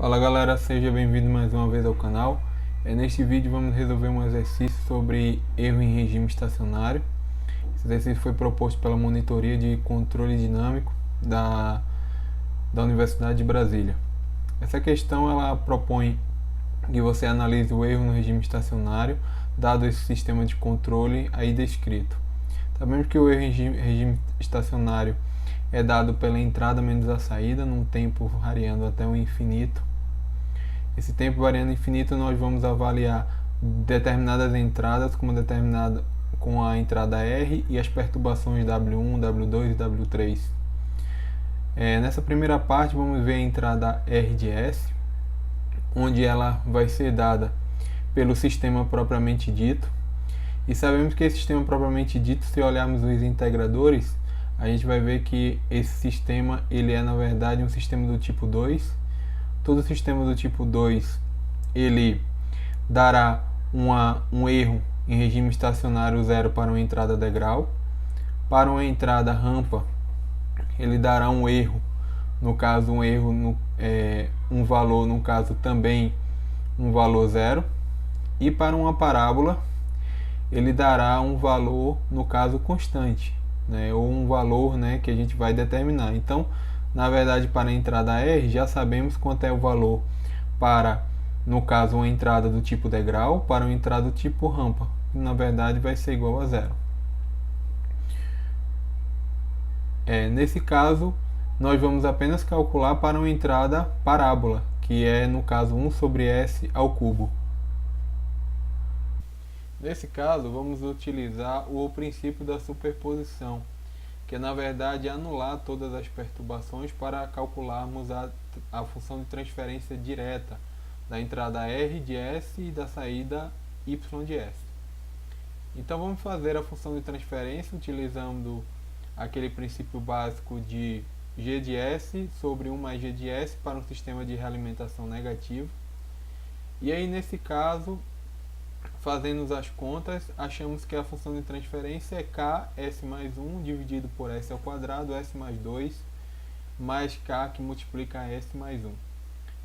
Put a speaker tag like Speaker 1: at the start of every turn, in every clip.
Speaker 1: Fala galera, seja bem-vindo mais uma vez ao canal. Neste vídeo vamos resolver um exercício sobre erro em regime estacionário. Esse exercício foi proposto pela Monitoria de Controle Dinâmico da Universidade de Brasília. Essa questão ela propõe que você analise o erro no regime estacionário, dado esse sistema de controle aí descrito. Sabemos que o erro em regime estacionário é dado pela entrada menos a saída, num tempo variando até o infinito. Esse tempo variando infinito, nós vamos avaliar determinadas entradas com a entrada R e as perturbações W1, W2 e W3. Nessa primeira parte vamos ver a entrada R de S, onde ela vai ser dada pelo sistema propriamente dito. E sabemos que esse sistema propriamente dito, se olharmos os integradores, a gente vai ver que esse sistema ele é na verdade um sistema do tipo 2. Todo sistema do tipo 2 ele dará um erro em regime estacionário 0 para uma entrada degrau. Para uma entrada rampa, ele dará um erro, no caso um valor, no caso também um valor 0. E para uma parábola, ele dará um valor, no caso constante, né, ou um valor, né, que a gente vai determinar. Então, na verdade, para a entrada R, já sabemos quanto é o valor para, no caso, uma entrada do tipo degrau, para uma entrada do tipo rampa. Na verdade, vai ser igual a 0. Nesse caso, nós vamos apenas calcular para uma entrada parábola, que é, no caso, 1 sobre S ao cubo. Nesse caso, vamos utilizar o princípio da superposição, que é na verdade anular todas as perturbações para calcularmos a função de transferência direta da entrada R de S e da saída Y de S. Então vamos fazer a função de transferência utilizando aquele princípio básico de G de S sobre 1 mais G de S para um sistema de realimentação negativo. E aí nesse caso, fazendo as contas, achamos que a função de transferência é K, S mais 1 dividido por S ao quadrado, S mais 2, mais K que multiplica S mais 1.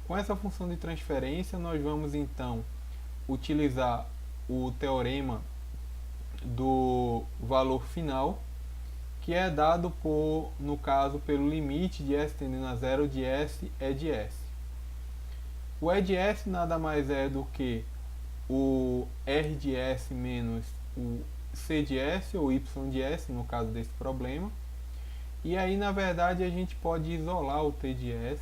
Speaker 1: Com essa função de transferência, nós vamos então utilizar o teorema do valor final, que é dado no caso, pelo limite de S tendendo a 0 de S E de S. O E de S nada mais é do que o R de S menos o C de S ou Y de S, no caso desse problema. E aí, na verdade, a gente pode isolar o T de S.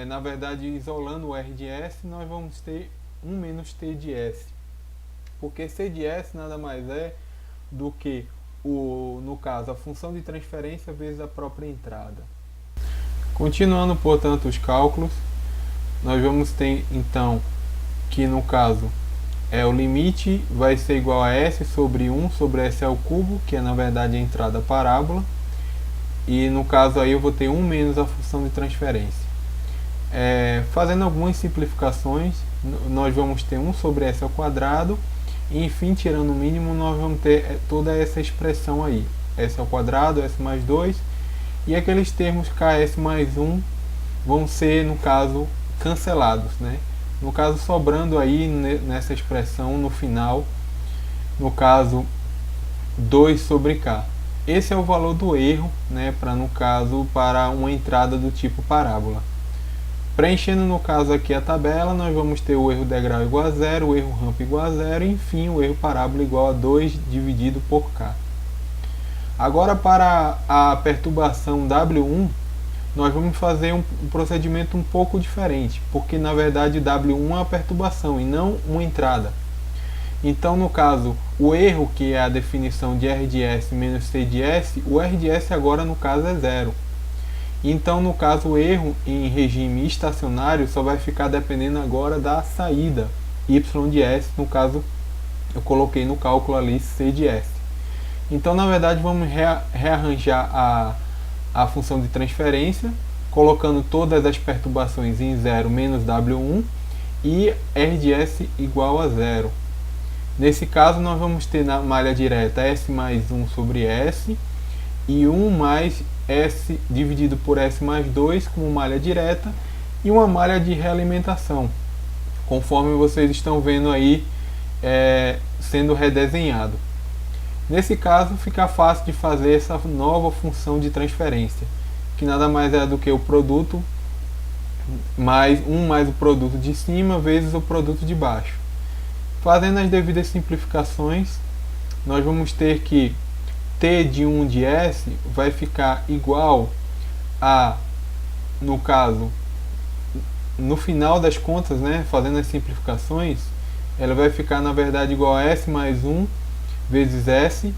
Speaker 1: Na verdade, isolando o R de S, nós vamos ter 1 menos T de S. Porque C de S nada mais é do que, no caso, a função de transferência vezes a própria entrada. Continuando, portanto, os cálculos, nós vamos ter então que no caso o limite vai ser igual a S sobre 1 sobre S ao cubo, que é na verdade a entrada parábola, e no caso aí eu vou ter 1 menos a função de transferência. Fazendo algumas simplificações, nós vamos ter 1 sobre S ao quadrado, e enfim, tirando o mínimo, nós vamos ter toda essa expressão aí, S ao quadrado, S mais 2, e aqueles termos KS mais 1 vão ser, no caso, cancelados, né? No caso, sobrando aí nessa expressão no final, no caso 2 sobre K. Esse é o valor do erro, né, para uma entrada do tipo parábola. Preenchendo no caso aqui a tabela, nós vamos ter o erro degrau igual a 0, o erro rampa igual a 0 e enfim o erro parábola igual a 2 dividido por K. Agora para a perturbação W1, nós vamos fazer um procedimento um pouco diferente, porque na verdade W1 é uma perturbação e não uma entrada. Então, no caso, o erro, que é a definição de R de S menos C de S, o R de S agora no caso é 0. Então, no caso, o erro em regime estacionário só vai ficar dependendo agora da saída Y de S, no caso, eu coloquei no cálculo ali C de S. Então, na verdade, vamos rearranjar a função de transferência, colocando todas as perturbações em 0 menos W1 e R de S igual a 0. Nesse caso, nós vamos ter na malha direta S mais 1 sobre S e 1 mais S dividido por S mais 2 como malha direta e uma malha de realimentação, conforme vocês estão vendo aí sendo redesenhado. Nesse caso fica fácil de fazer essa nova função de transferência, que nada mais é do que o produto mais o produto de cima vezes o produto de baixo. Fazendo as devidas simplificações, nós vamos ter que T de 1 de S vai ficar igual a, no caso, no final das contas, né, fazendo as simplificações, ela vai ficar na verdade igual a S mais 1 vezes S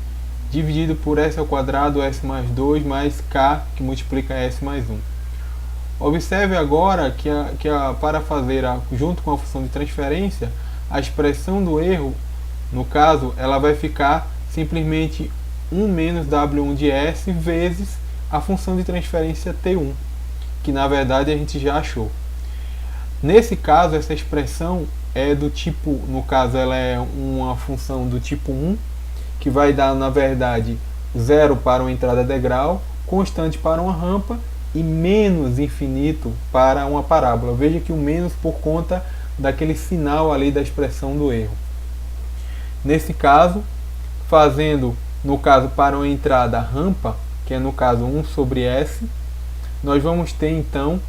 Speaker 1: dividido por S ao quadrado, S mais 2 mais K, que multiplica S mais 1. Observe agora para fazer junto com a função de transferência, a expressão do erro, no caso, ela vai ficar simplesmente 1 menos W1 de S vezes a função de transferência T1, que na verdade a gente já achou. Nesse caso, essa expressão é do tipo, no caso, ela é uma função do tipo 1, que vai dar, na verdade, 0 para uma entrada degrau, constante para uma rampa e menos infinito para uma parábola. Veja que o menos por conta daquele sinal ali da expressão do erro. Nesse caso, fazendo, no caso, para uma entrada rampa, que é no caso 1 sobre S, nós vamos ter então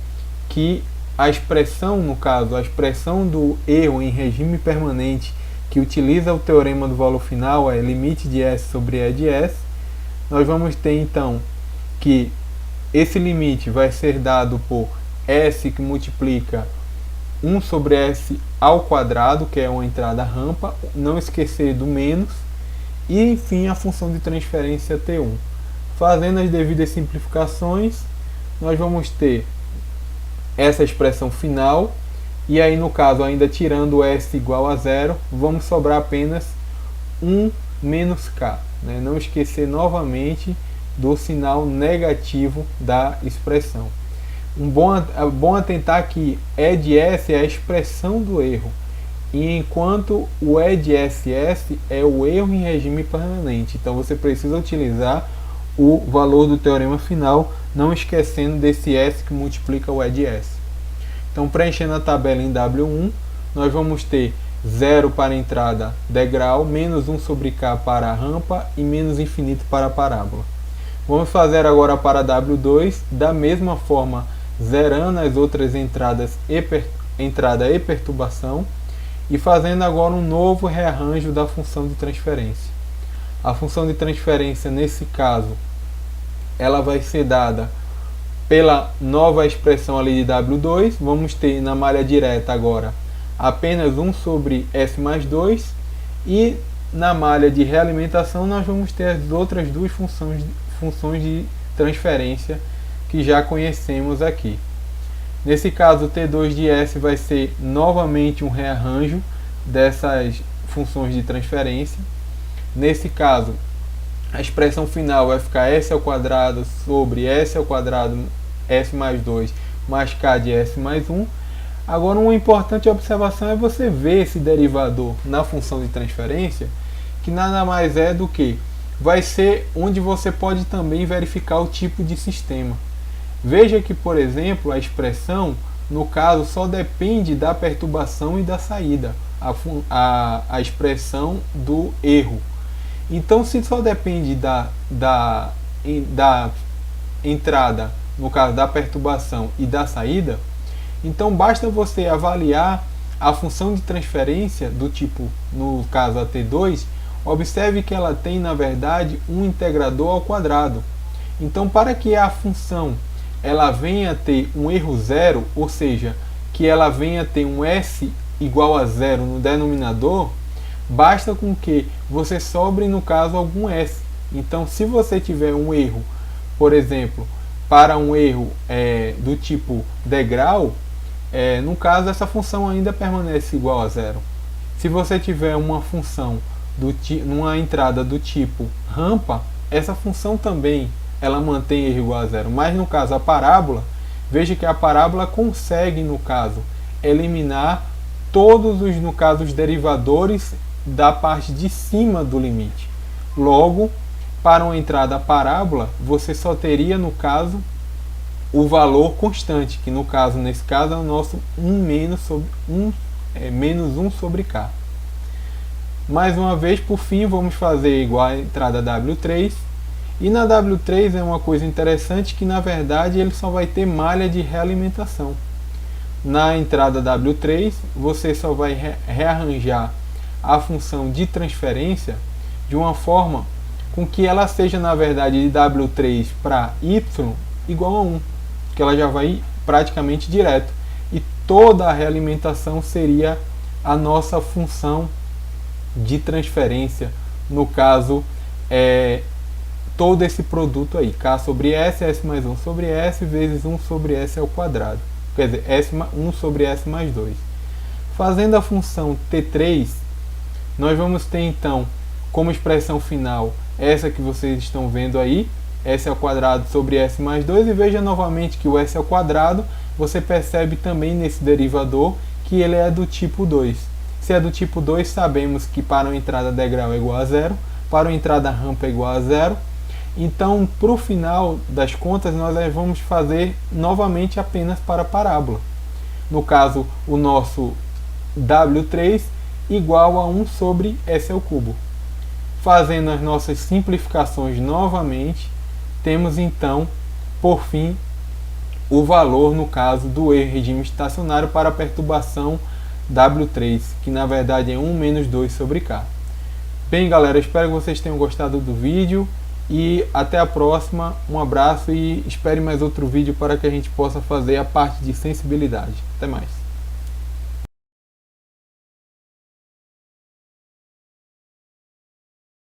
Speaker 1: que a expressão, no caso, a expressão do erro em regime permanente, que utiliza o teorema do valor final, é limite de S sobre E de S. Nós vamos ter então que esse limite vai ser dado por S que multiplica 1 sobre S ao quadrado, que é uma entrada rampa, não esquecer do menos, e enfim a função de transferência T1. Fazendo as devidas simplificações, nós vamos ter essa expressão final, e aí no caso, ainda tirando S igual a 0, vamos sobrar apenas 1 menos K. Né? Não esquecer novamente do sinal negativo da expressão. Bom atentar que E de S é a expressão do erro, e enquanto o E de SS é o erro em regime permanente. Então você precisa utilizar o valor do teorema final, não esquecendo desse S que multiplica o E de S. Então, preenchendo a tabela em W1, nós vamos ter 0 para a entrada degrau, menos 1 sobre K para a rampa e menos infinito para a parábola. Vamos fazer agora para W2, da mesma forma, zerando as outras entradas entrada e perturbação, e fazendo agora um novo rearranjo da função de transferência. A função de transferência, nesse caso, ela vai ser dada pela nova expressão ali de W2. Vamos ter na malha direta agora apenas 1 sobre S mais 2, e na malha de realimentação nós vamos ter as outras duas funções de transferência que já conhecemos aqui. Nesse caso, T2 de S vai ser novamente um rearranjo dessas funções de transferência. Nesse caso, a expressão final vai ficar S ao quadrado sobre S ao quadrado S mais 2 mais K de S mais 1. Agora, uma importante observação é você ver esse derivador na função de transferência, que nada mais é do que vai ser onde você pode também verificar o tipo de sistema. Veja que, por exemplo, a expressão, no caso, só depende da perturbação e da saída, a expressão do erro. Então, se só depende da entrada, no caso da perturbação e da saída, então basta você avaliar a função de transferência do tipo, no caso a T2, observe que ela tem, na verdade, um integrador ao quadrado. Então, para que a função ela venha a ter um erro zero, ou seja, que ela venha a ter um S igual a zero no denominador, basta com que você sobre, no caso, algum S. Então, se você tiver um erro, por exemplo, para um erro do tipo degrau, no caso, essa função ainda permanece igual a zero. Se você tiver uma função numa entrada do tipo rampa, essa função também ela mantém erro igual a zero. Mas no caso a parábola, veja que a parábola consegue, no caso, eliminar todos os, no caso, os derivadores da parte de cima do limite. Logo, para uma entrada parábola, você só teria, no caso, o valor constante, que no caso, nesse caso, é o nosso 1 menos 1 sobre K. Mais uma vez, por fim, vamos fazer igual a entrada W3. E na W3 é uma coisa interessante que, na verdade, ele só vai ter malha de realimentação. Na entrada W3, você só vai rearranjar a função de transferência de uma forma com que ela seja, na verdade, de W3 para Y igual a 1, que ela já vai praticamente direto. E toda a realimentação seria a nossa função de transferência, no caso, todo esse produto aí, K sobre S, S mais 1 sobre S, vezes 1 sobre S ao quadrado. Quer dizer, 1 sobre S mais 2. Fazendo a função T3, nós vamos ter então, como expressão final, essa que vocês estão vendo aí, S ao quadrado sobre S mais 2, e veja novamente que o S ao quadrado, você percebe também nesse derivador que ele é do tipo 2. Se é do tipo 2, sabemos que para uma entrada degrau é igual a 0, para uma entrada rampa é igual a 0. Então, para o final das contas, nós vamos fazer novamente apenas para a parábola. No caso, o nosso W3 igual a 1 sobre S ao cubo. Fazendo as nossas simplificações novamente, temos então, por fim, o valor, no caso, do regime estacionário para a perturbação W3, que na verdade é 1 menos 2 sobre K. Bem, galera, espero que vocês tenham gostado do vídeo e até a próxima. Um abraço e espere mais outro vídeo para que a gente possa fazer a parte de sensibilidade. Até mais.